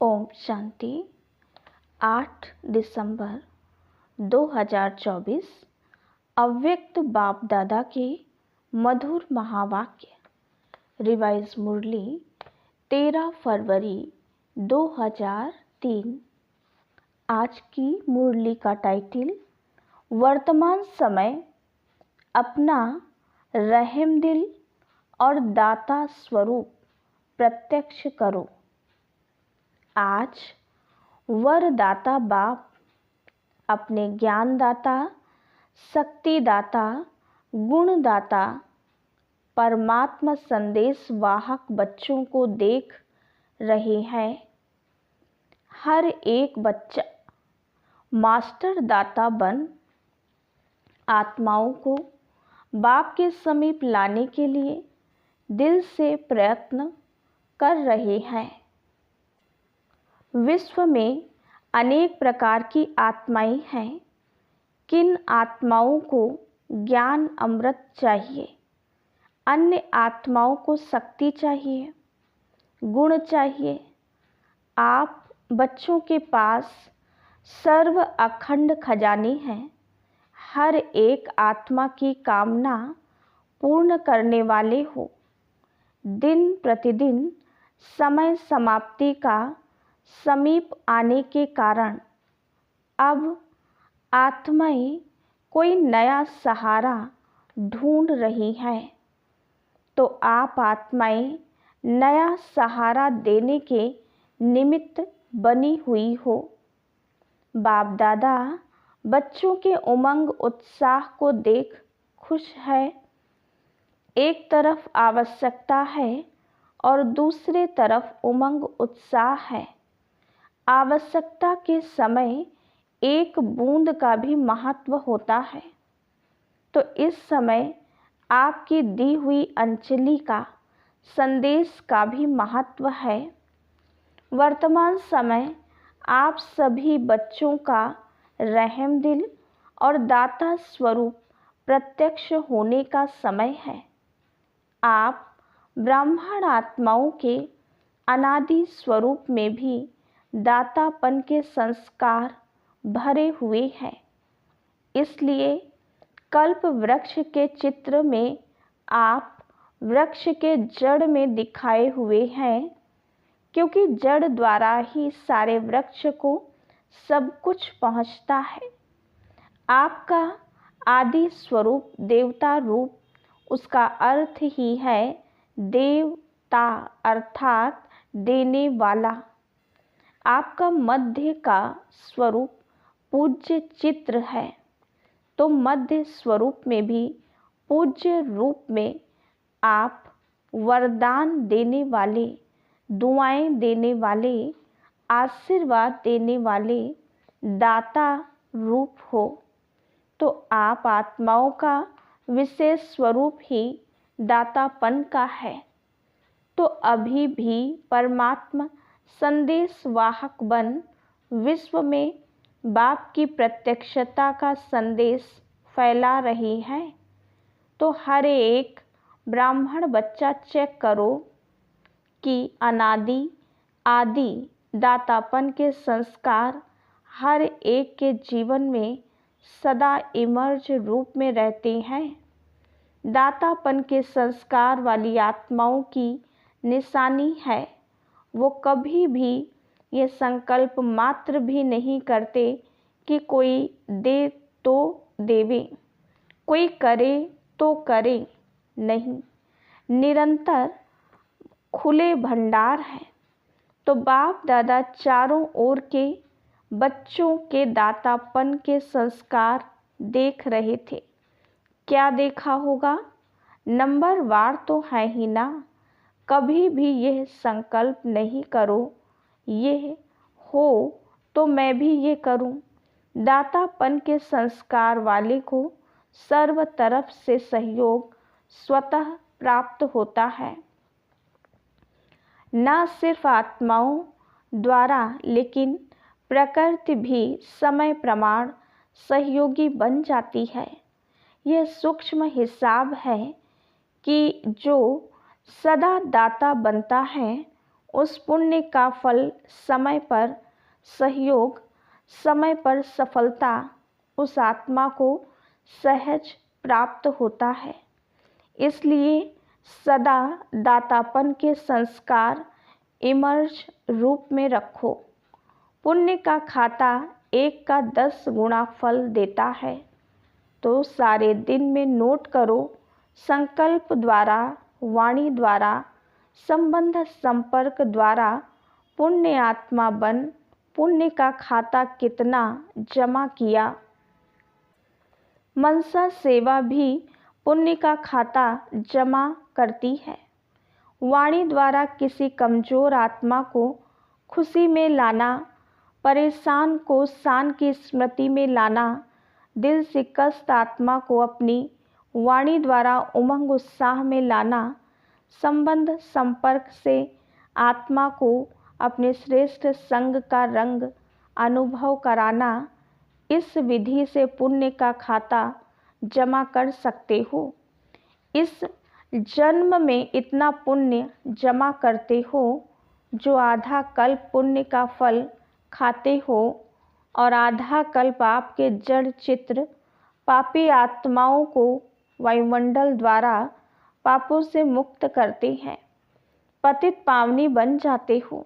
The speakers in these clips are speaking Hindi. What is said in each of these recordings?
ओम शांति। 8 दिसंबर 2024 अव्यक्त बाप दादा के मधुर महावाक्य। रिवाइज मुरली 13 फरवरी 2003। आज की मुरली का टाइटल वर्तमान समय अपना रहम दिल और दाता स्वरूप प्रत्यक्ष करो। आज वरदाता बाप अपने ज्ञानदाता, शक्तिदाता, गुणदाता, परमात्मा संदेश वाहक बच्चों को देख रहे हैं। हर एक बच्चा मास्टर दाता बन आत्माओं को बाप के समीप लाने के लिए दिल से प्रयत्न कर रहे हैं। विश्व में अनेक प्रकार की आत्माएं हैं। किन आत्माओं को ज्ञान अमृत चाहिए, अन्य आत्माओं को शक्ति चाहिए, गुण चाहिए। आप बच्चों के पास सर्व अखंड खजाने हैं। हर एक आत्मा की कामना पूर्ण करने वाले हो। दिन प्रतिदिन समय समाप्ति का समीप आने के कारण अब आत्माएं कोई नया सहारा ढूंढ रही हैं। तो आप आत्माएं नया सहारा देने के निमित्त बनी हुई हो। बाप दादा बच्चों के उमंग उत्साह को देख खुश है। एक तरफ आवश्यकता है और दूसरे तरफ उमंग उत्साह है। आवश्यकता के समय एक बूंद का भी महत्व होता है, तो इस समय आपकी दी हुई अंजलि का संदेश का भी महत्व है। वर्तमान समय आप सभी बच्चों का रहम दिल और दाता स्वरूप प्रत्यक्ष होने का समय है। आप ब्राह्मण आत्माओं के अनादि स्वरूप में भी दातापन के संस्कार भरे हुए हैं। इसलिए कल्प वृक्ष के चित्र में आप वृक्ष के जड़ में दिखाए हुए हैं, क्योंकि जड़ द्वारा ही सारे वृक्ष को सब कुछ पहुंचता है। आपका आदि स्वरूप देवता रूप, उसका अर्थ ही है देवता अर्थात देने वाला। आपका मध्य का स्वरूप पूज्य चित्र है, तो मध्य स्वरूप में भी पूज्य रूप में आप वरदान देने वाले, दुआएं देने वाले, आशीर्वाद देने वाले दाता रूप हो। तो आप आत्माओं का विशेष स्वरूप ही दातापन का है। तो अभी भी परमात्मा संदेश वाहक बन विश्व में बाप की प्रत्यक्षता का संदेश फैला रही है। तो हर एक ब्राह्मण बच्चा चेक करो कि अनादि आदि दातापन के संस्कार हर एक के जीवन में सदा इमर्ज रूप में रहते हैं। दातापन के संस्कार वाली आत्माओं की निशानी है, वो कभी भी ये संकल्प मात्र भी नहीं करते कि कोई दे तो देवे, कोई करे तो करे। नहीं, निरंतर खुले भंडार है। तो बाप दादा चारों ओर के बच्चों के दातापन के संस्कार देख रहे थे। क्या देखा होगा? नंबर वार तो है ही ना। कभी भी यह संकल्प नहीं करो यह हो तो मैं भी ये करूं। दातापन के संस्कार वाले को सर्व तरफ से सहयोग स्वतः प्राप्त होता है। न सिर्फ आत्माओं द्वारा लेकिन प्रकृति भी समय प्रमाण सहयोगी बन जाती है। यह सूक्ष्म हिसाब है कि जो सदा दाता बनता है उस पुण्य का फल समय पर सहयोग, समय पर सफलता उस आत्मा को सहज प्राप्त होता है। इसलिए सदा दातापन के संस्कार इमर्ज रूप में रखो। पुण्य का खाता 1 का 10 गुना फल देता है। तो सारे दिन में नोट करो, संकल्प द्वारा, वाणी द्वारा, संबंध संपर्क द्वारा पुण्य आत्मा बन पुण्य का खाता कितना जमा किया। मनसा सेवा भी पुण्य का खाता जमा करती है। वाणी द्वारा किसी कमजोर आत्मा को खुशी में लाना, परेशान को शान की स्मृति में लाना, दिल से कष्ट आत्मा को अपनी वाणी द्वारा उमंग उत्साह में लाना, संबंध संपर्क से आत्मा को अपने श्रेष्ठ संग का रंग अनुभव कराना, इस विधि से पुण्य का खाता जमा कर सकते हो। इस जन्म में इतना पुण्य जमा करते हो जो आधा कल्प पुण्य का फल खाते हो और आधा कल्प आपके जड़ चित्र पापी आत्माओं को वायुमंडल द्वारा पापों से मुक्त करते हैं, पतित पावनी बन जाते हो।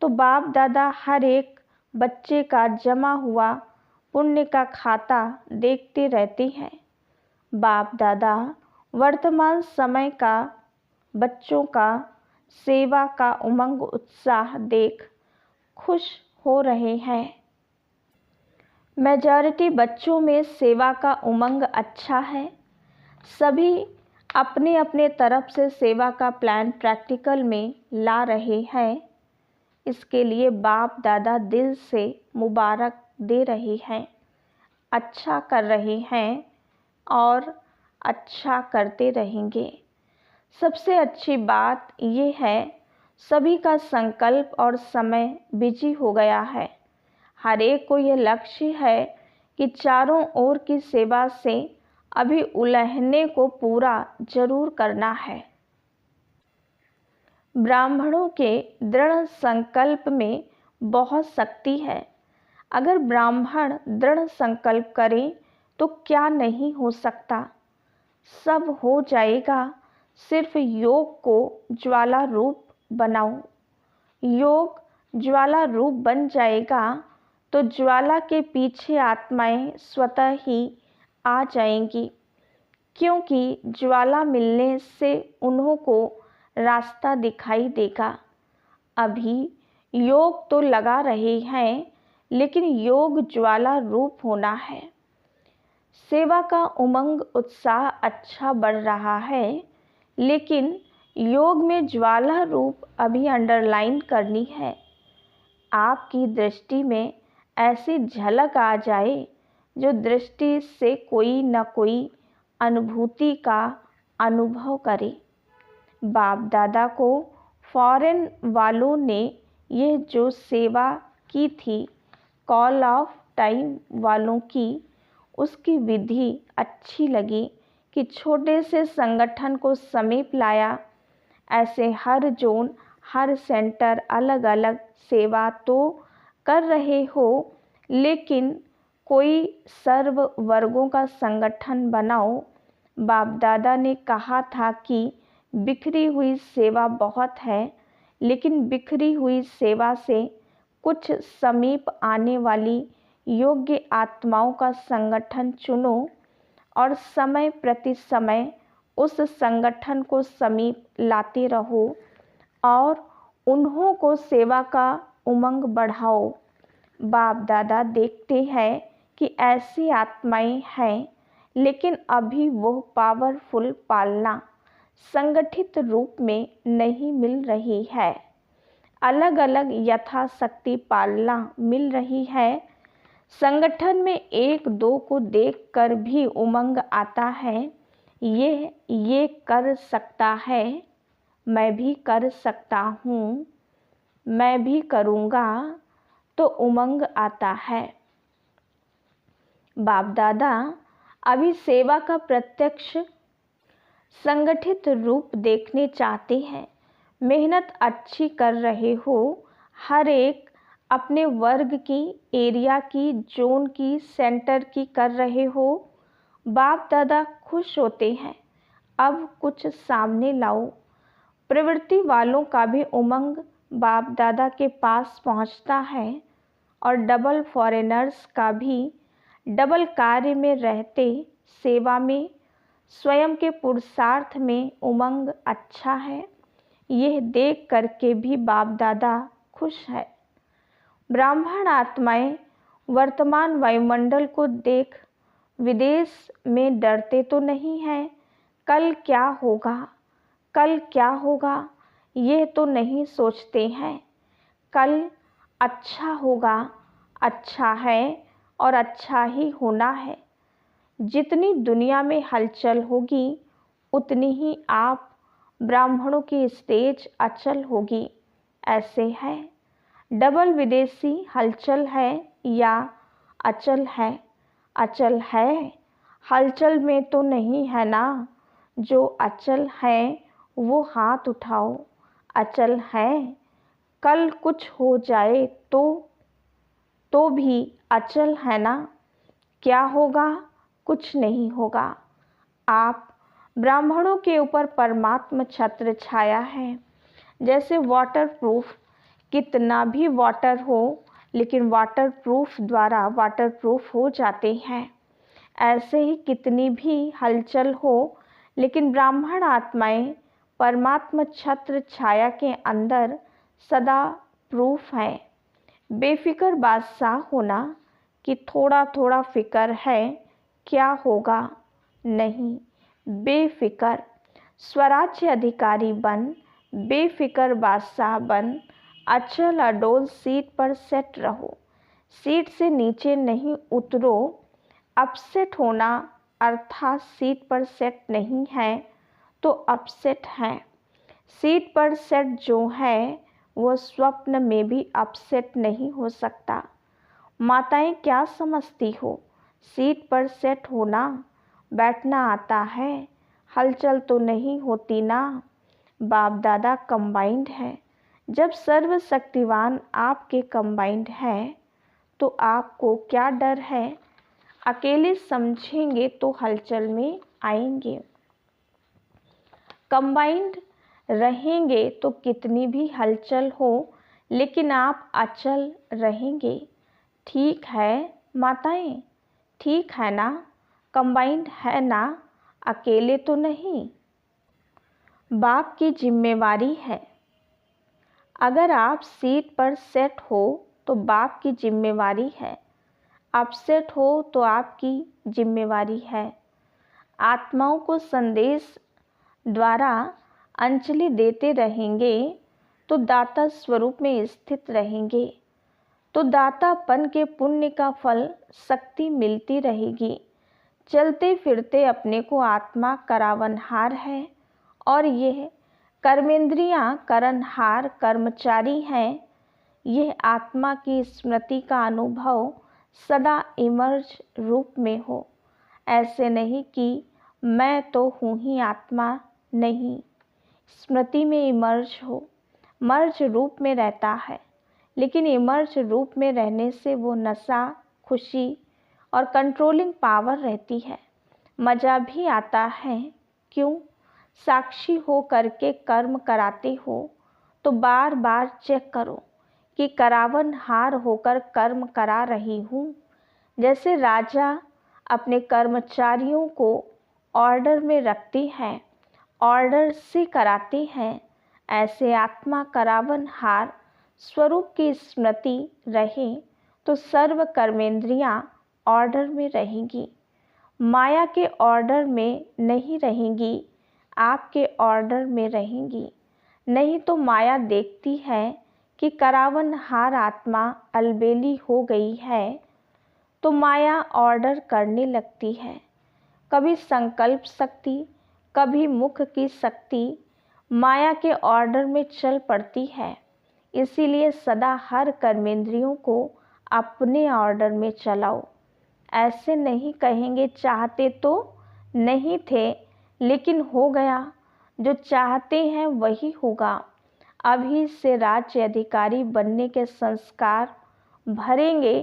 तो बाप दादा हर एक बच्चे का जमा हुआ पुण्य का खाता देखते रहते हैं। बाप दादा वर्तमान समय का बच्चों का सेवा का उमंग उत्साह देख खुश हो रहे हैं। मेजॉरिटी बच्चों में सेवा का उमंग अच्छा है। सभी अपने अपने तरफ से सेवा का प्लान प्रैक्टिकल में ला रहे हैं। इसके लिए बाप दादा दिल से मुबारक दे रहे हैं। अच्छा कर रहे हैं और अच्छा करते रहेंगे। सबसे अच्छी बात ये है, सभी का संकल्प और समय बिजी हो गया है। हर एक को यह लक्ष्य है कि चारों ओर की सेवा से अभी उलहने को पूरा जरूर करना है। ब्राह्मणों के दृढ़ संकल्प में बहुत शक्ति है। अगर ब्राह्मण दृढ़ संकल्प करें तो क्या नहीं हो सकता, सब हो जाएगा। सिर्फ योग को ज्वाला रूप बनाओ। योग ज्वाला रूप बन जाएगा तो ज्वाला के पीछे आत्माएं स्वतः ही आ जाएंगी, क्योंकि ज्वाला मिलने से उन्हों को रास्ता दिखाई देगा। अभी योग तो लगा रहे हैं, लेकिन योग ज्वाला रूप होना है। सेवा का उमंग उत्साह अच्छा बढ़ रहा है, लेकिन योग में ज्वाला रूप अभी अंडरलाइन करनी है। आपकी दृष्टि में ऐसी झलक आ जाए जो दृष्टि से कोई न कोई अनुभूति का अनुभव करे। बाप दादा को फॉरेन वालों ने ये जो सेवा की थी, कॉल ऑफ टाइम वालों की, उसकी विधि अच्छी लगी कि छोटे से संगठन को समीप लाया। ऐसे हर जोन, हर सेंटर अलग अलग सेवा तो कर रहे हो, लेकिन कोई सर्व वर्गों का संगठन बनाओ। बाप दादा ने कहा था कि बिखरी हुई सेवा बहुत है, लेकिन बिखरी हुई सेवा से कुछ समीप आने वाली योग्य आत्माओं का संगठन चुनो और समय प्रति समय उस संगठन को समीप लाते रहो और उन्हों को सेवा का उमंग बढ़ाओ। बाप दादा देखते हैं कि ऐसी आत्माएं हैं, लेकिन अभी वो पावरफुल पालना संगठित रूप में नहीं मिल रही है। अलग अलग यथाशक्ति पालना मिल रही है। संगठन में एक दो को देखकर भी उमंग आता है, ये कर सकता है, मैं भी कर सकता हूँ, मैं भी करूँगा, तो उमंग आता है। बाप दादा अभी सेवा का प्रत्यक्ष संगठित रूप देखने चाहते हैं। मेहनत अच्छी कर रहे हो, हर एक अपने वर्ग की, एरिया की, जोन की, सेंटर की कर रहे हो। बाप दादा खुश होते हैं। अब कुछ सामने लाओ। प्रवृत्ति वालों का भी उमंग बाप दादा के पास पहुंचता है और डबल फॉरेनर्स का भी डबल कार्य में रहते, सेवा में, स्वयं के पुरुषार्थ में उमंग अच्छा है। यह देख करके भी बाप दादा खुश है। ब्राह्मण आत्माएं वर्तमान वायुमंडल को देख विदेश में डरते तो नहीं हैं। कल क्या होगा, कल क्या होगा, यह तो नहीं सोचते हैं। कल अच्छा होगा, अच्छा है और अच्छा ही होना है। जितनी दुनिया में हलचल होगी उतनी ही आप ब्राह्मणों की स्टेज अचल होगी। ऐसे है। डबल विदेशी हलचल है या अचल है? अचल है। हलचल में तो नहीं है ना। जो अचल है वो हाथ उठाओ। अचल है। कल कुछ हो जाए तो भी अचल है ना। क्या होगा? कुछ नहीं होगा। आप ब्राह्मणों के ऊपर परमात्मा छत्र छाया है। जैसे वाटरप्रूफ, कितना भी वाटर हो लेकिन वाटरप्रूफ द्वारा वाटरप्रूफ हो जाते हैं। ऐसे ही कितनी भी हलचल हो लेकिन ब्राह्मण आत्माएं परमात्मा छत्र छाया के अंदर सदा प्रूफ है। बेफिक्र बादशाह होना कि थोड़ा थोड़ा फिक्र है, क्या होगा? नहीं, बेफिक्र स्वराज्य अधिकारी बन, बेफिक्र बादशाह बन, अचल अडोल सीट पर सेट रहो। सीट से नीचे नहीं उतरो। अपसेट होना अर्थात सीट पर सेट नहीं है तो अपसेट है। सीट पर सेट जो है वो स्वप्न में भी अपसेट नहीं हो सकता। माताएं क्या समझती हो? सीट पर सेट होना, बैठना आता है, हलचल तो नहीं होती ना। बाप दादा कंबाइंड है। जब सर्वशक्तिवान आपके कंबाइंड है तो आपको क्या डर है? अकेले समझेंगे तो हलचल में आएंगे। कंबाइंड रहेंगे तो कितनी भी हलचल हो लेकिन आप अचल रहेंगे। ठीक है माताएं, ठीक है ना? कंबाइंड है ना, अकेले तो नहीं। बाप की जिम्मेवारी है। अगर आप सीट पर सेट हो तो बाप की जिम्मेवारी है। अपसेट हो तो आपकी जिम्मेवारी है। आत्माओं को संदेश द्वारा अंजलि देते रहेंगे तो दाता स्वरूप में स्थित रहेंगे, तो दातापन के पुण्य का फल शक्ति मिलती रहेगी। चलते फिरते अपने को आत्मा करावनहार है और यह कर्मेंद्रियां करनहार कर्मचारी हैं। यह आत्मा की स्मृति का अनुभव सदा इमर्ज रूप में हो। ऐसे नहीं कि मैं तो हूँ ही आत्मा, नहीं, स्मृति में इमर्ज हो। मर्ज रूप में रहता है लेकिन इमर्ज रूप में रहने से वो नशा, खुशी और कंट्रोलिंग पावर रहती है। मज़ा भी आता है। क्यों? साक्षी हो करके कर्म कराते हो तो बार बार चेक करो कि करावन हार होकर कर्म करा रही हूँ। जैसे राजा अपने कर्मचारियों को ऑर्डर में रखती है, ऑर्डर से कराते हैं, ऐसे आत्मा करावन हार स्वरूप की स्मृति रहे तो सर्व कर्मेंद्रियां ऑर्डर में रहेंगी। माया के ऑर्डर में नहीं रहेंगी, आपके ऑर्डर में रहेंगी। नहीं तो माया देखती है कि करावन हार आत्मा अलबेली हो गई है तो माया ऑर्डर करने लगती है। कभी संकल्प शक्ति, कभी मुख की शक्ति माया के ऑर्डर में चल पड़ती है। इसीलिए सदा हर कर्मेंद्रियों को अपने ऑर्डर में चलाओ। ऐसे नहीं कहेंगे चाहते तो नहीं थे लेकिन हो गया। जो चाहते हैं वही होगा। अभी से राज्य अधिकारी बनने के संस्कार भरेंगे,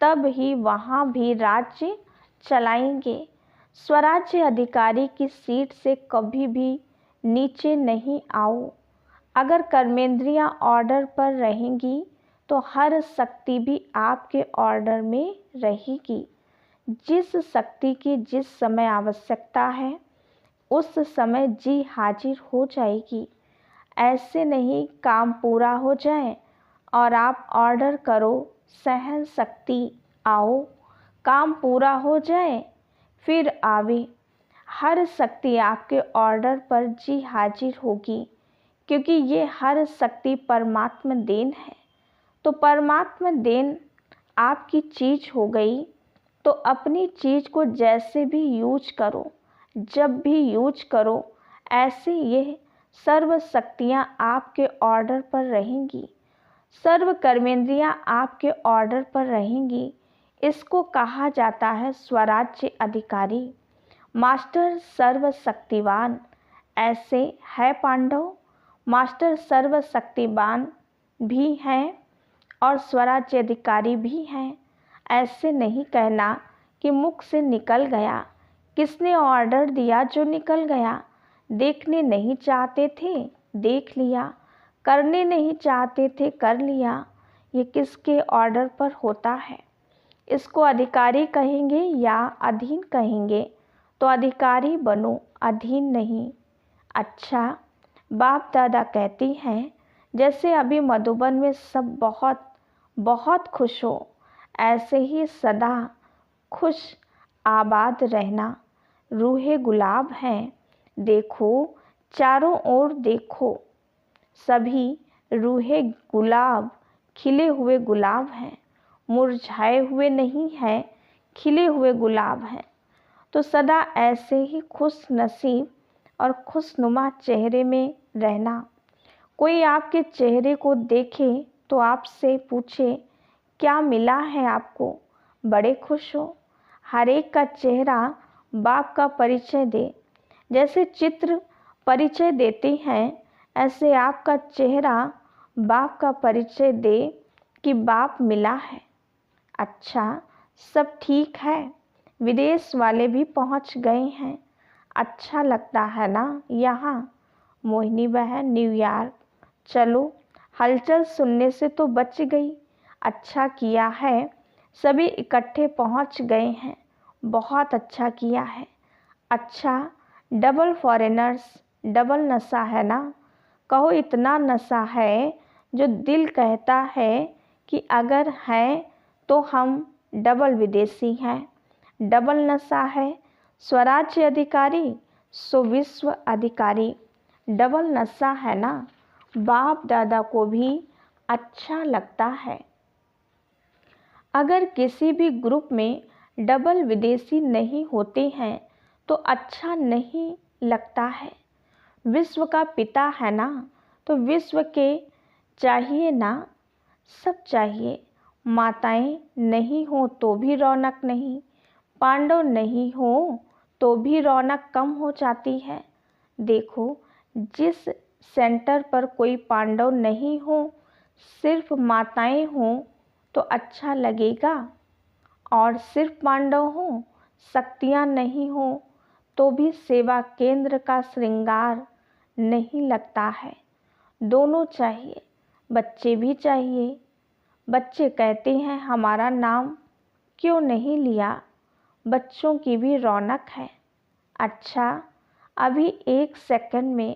तब ही वहाँ भी राज्य चलाएंगे। स्वराज्य अधिकारी की सीट से कभी भी नीचे नहीं आओ। अगर कर्मेंद्रियां ऑर्डर पर रहेंगी तो हर शक्ति भी आपके ऑर्डर में रहेगी। जिस शक्ति की जिस समय आवश्यकता है उस समय जी हाजिर हो जाएगी। ऐसे नहीं काम पूरा हो जाए और आप ऑर्डर करो, सहन शक्ति आओ, काम पूरा हो जाए फिर आवे। हर शक्ति आपके ऑर्डर पर जी हाजिर होगी, क्योंकि ये हर शक्ति परमात्मा देन है। तो परमात्मा देन आपकी चीज़ हो गई, तो अपनी चीज़ को जैसे भी यूज करो, जब भी यूज करो, ऐसे ये सर्व शक्तियाँ आपके ऑर्डर पर रहेंगी, सर्व कर्मेंद्रियाँ आपके ऑर्डर पर रहेंगी। इसको कहा जाता है स्वराज्य अधिकारी, मास्टर सर्वशक्तिवान। ऐसे है पांडव, मास्टर सर्वशक्तिवान भी हैं और स्वराज्य अधिकारी भी हैं। ऐसे नहीं कहना कि मुख से निकल गया, किसने ऑर्डर दिया जो निकल गया। देखने नहीं चाहते थे, देख लिया, करने नहीं चाहते थे, कर लिया। ये किसके ऑर्डर पर होता है? इसको अधिकारी कहेंगे या अधीन कहेंगे? तो अधिकारी बनो, अधीन नहीं। अच्छा, बाप दादा कहती हैं जैसे अभी मधुबन में सब बहुत बहुत खुश हो, ऐसे ही सदा खुश आबाद रहना। रूहे गुलाब हैं, देखो चारों ओर देखो, सभी रूहे गुलाब खिले हुए गुलाब हैं, मुरझाए हुए नहीं हैं, खिले हुए गुलाब हैं। तो सदा ऐसे ही खुश नसीब और खुशनुमा चेहरे में रहना। कोई आपके चेहरे को देखे तो आपसे पूछे क्या मिला है आपको, बड़े खुश हो। हर एक का चेहरा बाप का परिचय दे। जैसे चित्र परिचय देते हैं, ऐसे आपका चेहरा बाप का परिचय दे कि बाप मिला है। अच्छा, सब ठीक है, विदेश वाले भी पहुंच गए हैं। अच्छा लगता है ना यहाँ? मोहिनी बहन न्यूयॉर्क, चलो हलचल सुनने से तो बच गई। अच्छा किया है, सभी इकट्ठे पहुंच गए हैं, बहुत अच्छा किया है। अच्छा, डबल फॉरेनर्स, डबल नशा है ना? कहो इतना नशा है जो दिल कहता है कि अगर है तो हम डबल विदेशी हैं। डबल नशा है, स्वराज्य अधिकारी सो विश्व अधिकारी। डबल नशा है ना? बाप दादा को भी अच्छा लगता है। अगर किसी भी ग्रुप में डबल विदेशी नहीं होते हैं तो अच्छा नहीं लगता है। विश्व का पिता है ना, तो विश्व के चाहिए ना, सब चाहिए। माताएं नहीं हो तो भी रौनक नहीं, पांडव नहीं हो तो भी रौनक कम हो जाती है। देखो, जिस सेंटर पर कोई पांडव नहीं हो, सिर्फ माताएं हों तो अच्छा लगेगा, और सिर्फ पांडव हों, शक्तियाँ नहीं हो तो भी सेवा केंद्र का श्रृंगार नहीं लगता है। दोनों चाहिए, बच्चे भी चाहिए। बच्चे कहते हैं हमारा नाम क्यों नहीं लिया, बच्चों की भी रौनक है। अच्छा, अभी 1 सेकंड में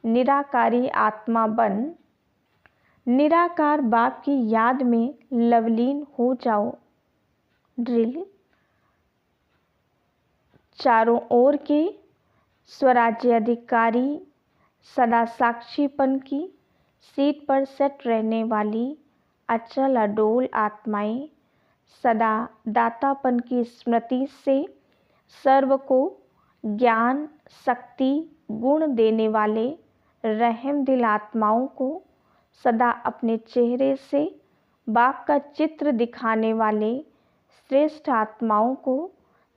निराकारी आत्मा बन निराकार बाप की याद में लवलीन हो जाओ। ड्रिल, चारों ओर के स्वराज्य अधिकारी सदा साक्षीपन की सीट पर सेट रहने वाली अचल अडोल आत्माएं, सदा दातापन की स्मृति से सर्व को ज्ञान शक्ति गुण देने वाले रहम दिल आत्माओं को, सदा अपने चेहरे से बाप का चित्र दिखाने वाले श्रेष्ठ आत्माओं को,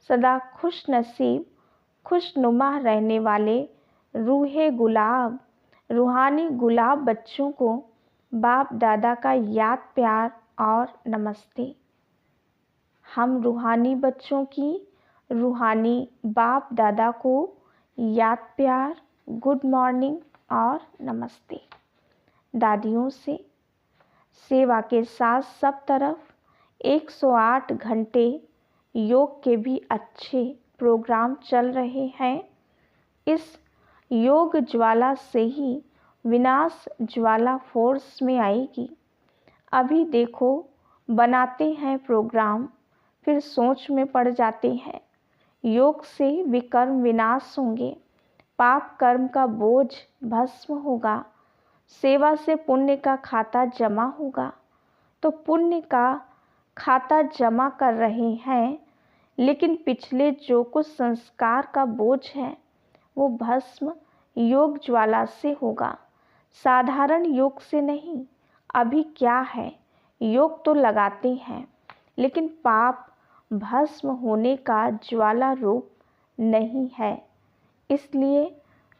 सदा खुश नसीब खुशनुमा रहने वाले रूहे गुलाब रूहानी गुलाब बच्चों को बाप दादा का याद प्यार और नमस्ते। हम रूहानी बच्चों की रूहानी बाप दादा को याद प्यार, गुड मॉर्निंग और नमस्ते। दादियों से सेवा के साथ सब तरफ 108 घंटे योग के भी अच्छे प्रोग्राम चल रहे हैं। इस योग ज्वाला से ही विनाश ज्वाला फोर्स में आएगी। अभी देखो बनाते हैं प्रोग्राम, फिर सोच में पड़ जाते हैं। योग से विकर्म विनाश होंगे, पाप कर्म का बोझ भस्म होगा, सेवा से पुण्य का खाता जमा होगा। तो पुण्य का खाता जमा कर रहे हैं, लेकिन पिछले जो कुछ संस्कार का बोझ है वो भस्म योग ज्वाला से होगा, साधारण योग से नहीं। अभी क्या है, योग तो लगाते हैं, लेकिन पाप भस्म होने का ज्वाला रूप नहीं है। इसलिए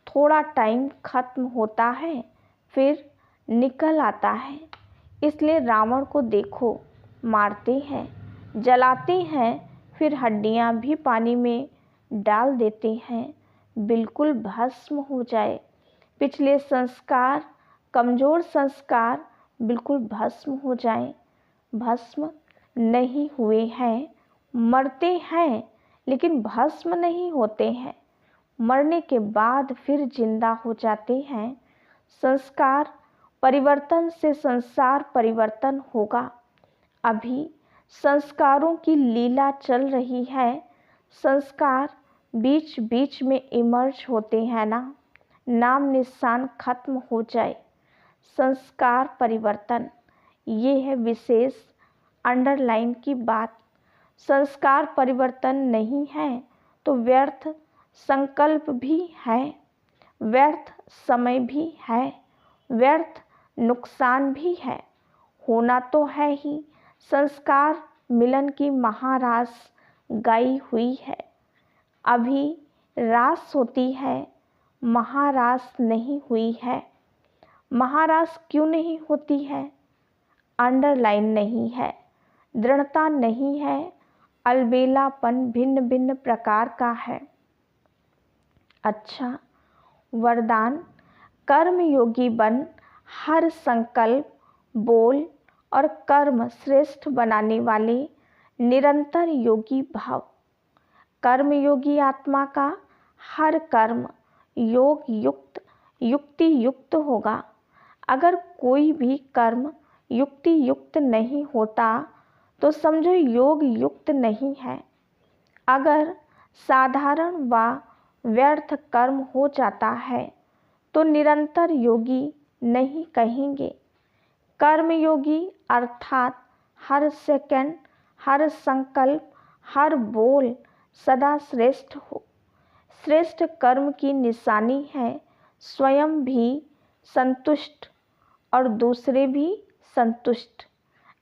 थोड़ा टाइम खत्म होता है, फिर निकल आता है। इसलिए रावण को देखो, मारते हैं, जलाते हैं, फिर हड्डियां भी पानी में डाल देते हैं, बिल्कुल भस्म हो जाए। पिछले संस्कार, कमज़ोर संस्कार बिल्कुल भस्म हो जाए। भस्म नहीं हुए हैं, मरते हैं लेकिन भस्म नहीं होते हैं। मरने के बाद फिर जिंदा हो जाते हैं। संस्कार परिवर्तन से संसार परिवर्तन होगा। अभी संस्कारों की लीला चल रही है। संस्कार बीच बीच में इमर्ज होते हैं ना, नाम निशान खत्म हो जाए। संस्कार परिवर्तन, ये है विशेष अंडरलाइन की बात। संस्कार परिवर्तन नहीं है तो व्यर्थ संकल्प भी है, व्यर्थ समय भी है, व्यर्थ नुकसान भी है। होना तो है ही। संस्कार मिलन की महारास गाई हुई है। अभी रास होती है, महारास नहीं हुई है। महारास क्यों नहीं होती है? अंडरलाइन नहीं है, दृढ़ता नहीं है, अलबेलापन भिन्न भिन्न प्रकार का है। अच्छा, वरदान कर्म योगी बन, हर संकल्प, बोल और कर्म श्रेष्ठ बनाने वाले निरंतर योगी भाव। कर्म योगी आत्मा का हर कर्म योग युक्त, युक्ति युक्त होगा। अगर कोई भी कर्म युक्ति युक्त नहीं होता तो समझो योग युक्त नहीं है। अगर साधारण व व्यर्थ कर्म हो जाता है तो निरंतर योगी नहीं कहेंगे। कर्मयोगी अर्थात हर सेकंड, हर संकल्प, हर बोल सदा श्रेष्ठ हो। श्रेष्ठ कर्म की निशानी है स्वयं भी संतुष्ट और दूसरे भी संतुष्ट।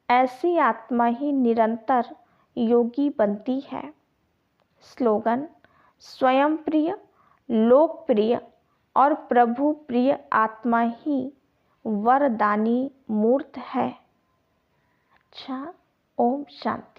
ऐसी आत्मा ही निरंतर योगी बनती है। स्लोगन: स्वयं प्रिय, लोकप्रिय और प्रभु प्रिय आत्मा ही वरदानी मूर्त है। अच्छा, ओम शांति।